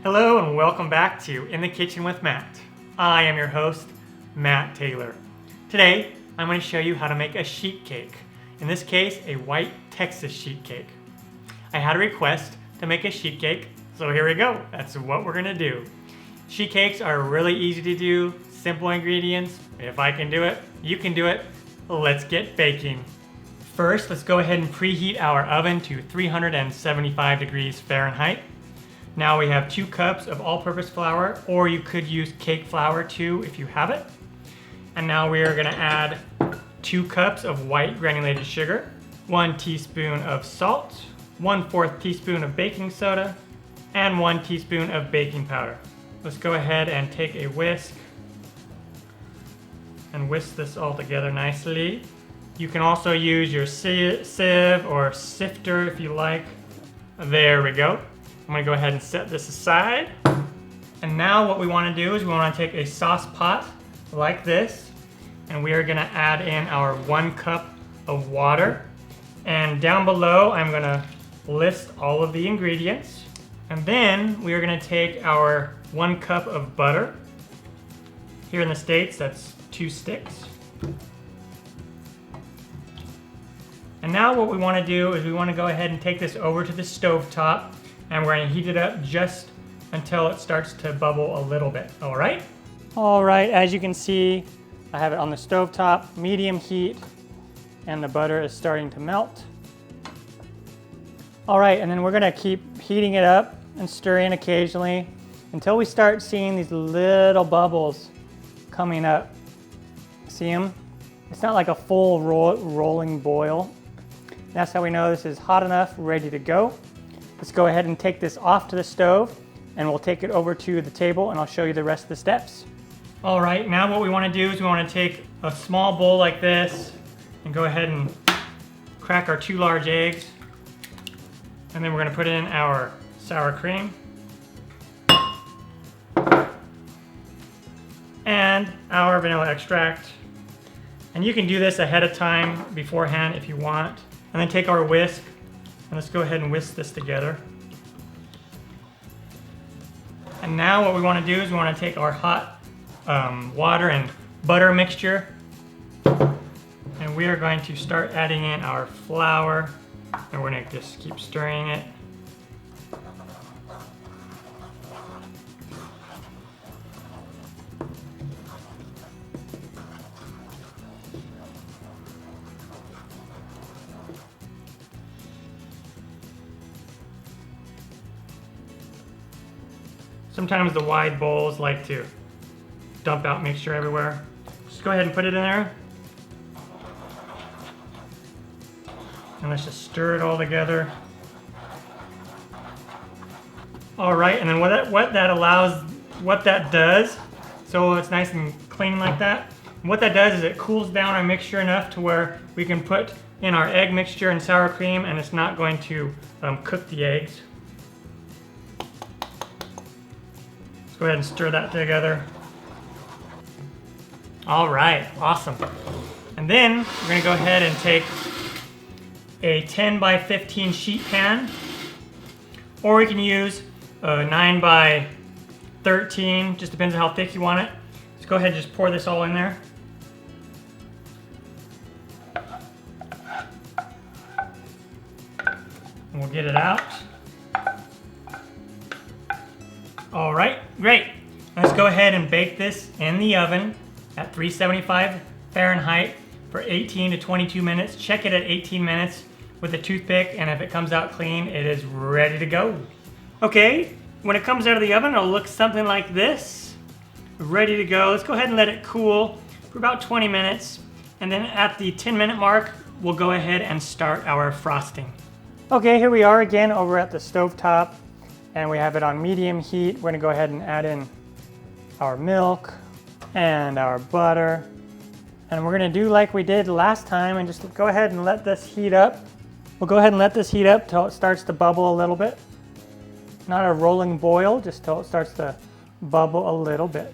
Hello and welcome back to In the Kitchen with Matt. I am your host, Matt Taylor. Today, I'm going to show you how to make a sheet cake. In this case, a white Texas sheet cake. I had a request to make a sheet cake, so here we go. That's what we're going to do. Sheet cakes are really easy to do, simple ingredients. If I can do it, you can do it. Let's get baking. First, let's go ahead and preheat our oven to 375 degrees Fahrenheit. Now we have 2 cups of all-purpose flour, or you could use cake flour too if you have it. And now we are going to add 2 cups of white granulated sugar, 1 teaspoon of salt, 1/4 teaspoon of baking soda, and 1 teaspoon of baking powder. Let's go ahead and take a whisk and whisk this all together nicely. You can also use your sieve or sifter if you like. There we go. I'm going to go ahead and set this aside. And now what we want to do is we want to take a sauce pot like this, and we are going to add in our 1 cup of water. And down below I'm going to list all of the ingredients. And then we are going to take our 1 cup of butter. Here in the States, that's 2 sticks. And now what we want to do is we want to go ahead and take this over to the stove top, and we're going to heat it up just until it starts to bubble a little bit. All right? All right, as you can see, I have it on the stove top, medium heat, and the butter is starting to melt. All right, and then we're going to keep heating it up and stirring occasionally until we start seeing these little bubbles coming up. See them? It's not like a full rolling boil. That's how we know this is hot enough, ready to go. Let's go ahead and take this off to the stove, and we'll take it over to the table and I'll show you the rest of the steps. All right, now what we want to do is we want to take a small bowl like this and go ahead and crack our 2 large eggs. And then we're going to put in our sour cream and our vanilla extract. And you can do this ahead of time, beforehand if you want. And then take our whisk, and let's go ahead and whisk this together. And now what we want to do is we want to take our hot water and butter mixture, and we are going to start adding in our flour, and we're going to just keep stirring it. Sometimes the wide bowls like to dump out mixture everywhere. Just go ahead and put it in there. And let's just stir it all together. All right, and then what that does, so it's nice and clean like that. What that does is it cools down our mixture enough to where we can put in our egg mixture and sour cream, and it's not going to cook the eggs. Go ahead and stir that together. All right, awesome. And then we're gonna go ahead and take a 10 by 15 sheet pan, or we can use a 9 by 13, just depends on how thick you want it. Let's go ahead and just pour this all in there. And we'll get it out. All right, great. Let's go ahead and bake this in the oven at 375 Fahrenheit for 18 to 22 minutes. Check it at 18 minutes with a toothpick, and if it comes out clean, it is ready to go. Okay, when it comes out of the oven, it'll look something like this. Ready to go. Let's go ahead and let it cool for about 20 minutes. And then at the 10-minute mark, we'll go ahead and start our frosting. Okay, here we are again over at the stove top. And we have it on medium heat. We're gonna go ahead and add in our milk and our butter. And we're gonna do like we did last time and just go ahead and let this heat up. We'll go ahead and let this heat up till it starts to bubble a little bit. Not a rolling boil, just till it starts to bubble a little bit.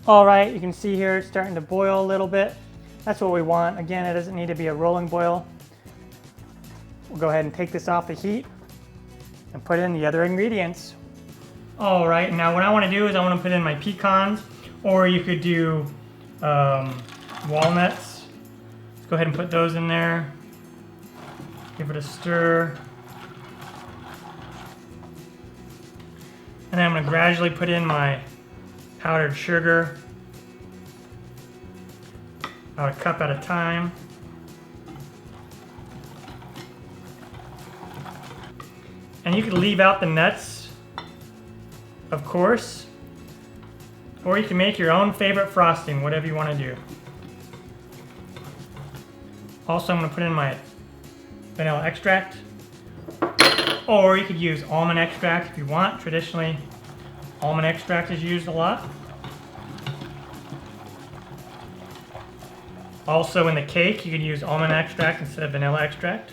All right, you can see here it's starting to boil a little bit. That's what we want. Again, it doesn't need to be a rolling boil. We'll go ahead and take this off the heat and put in the other ingredients. All right, now what I want to do is I want to put in my pecans, or you could do walnuts. Let's go ahead and put those in there. Give it a stir. And then I'm going to gradually put in my powdered sugar, about a cup at a time. And you could leave out the nuts, of course, or you can make your own favorite frosting, whatever you want to do. Also, I'm going to put in my vanilla extract, or you could use almond extract if you want. Traditionally, almond extract is used a lot. Also, in the cake, you could use almond extract instead of vanilla extract.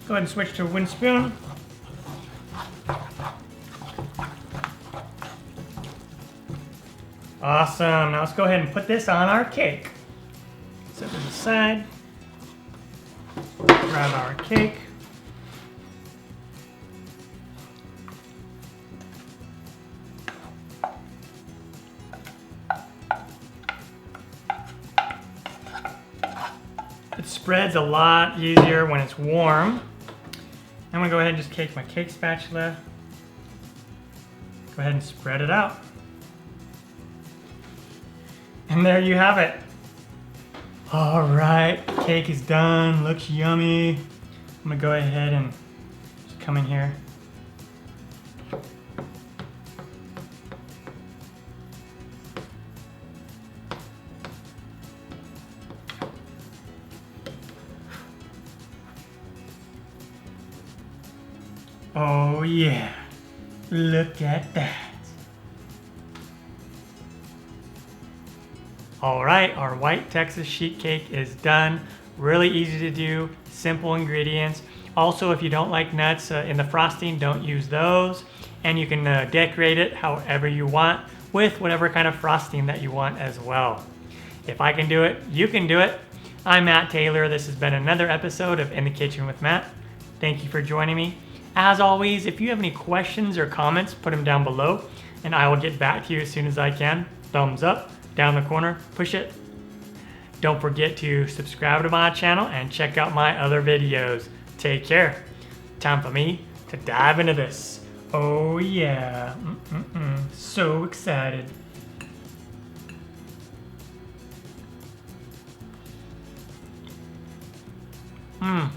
Go ahead and switch to a wooden spoon. Awesome. Now let's go ahead and put this on our cake. Set this aside. Grab our cake. It spreads a lot easier when it's warm. I'm gonna go ahead and just take my cake spatula. Go ahead and spread it out. And there you have it. All right, cake is done, looks yummy. I'm gonna go ahead and just come in here. Oh yeah, look at that. All right, our white Texas sheet cake is done. Really easy to do, simple ingredients. Also, if you don't like nuts in the frosting, don't use those. And you can decorate it however you want with whatever kind of frosting that you want as well. If I can do it, you can do it. I'm Matt Taylor. This has been another episode of In the Kitchen with Matt. Thank you for joining me. As always, if you have any questions or comments, put them down below and I will get back to you as soon as I can. Thumbs up, down the corner, push it. Don't forget to subscribe to my channel and check out my other videos. Take care. Time for me to dive into this. Oh yeah, so excited. Mmm.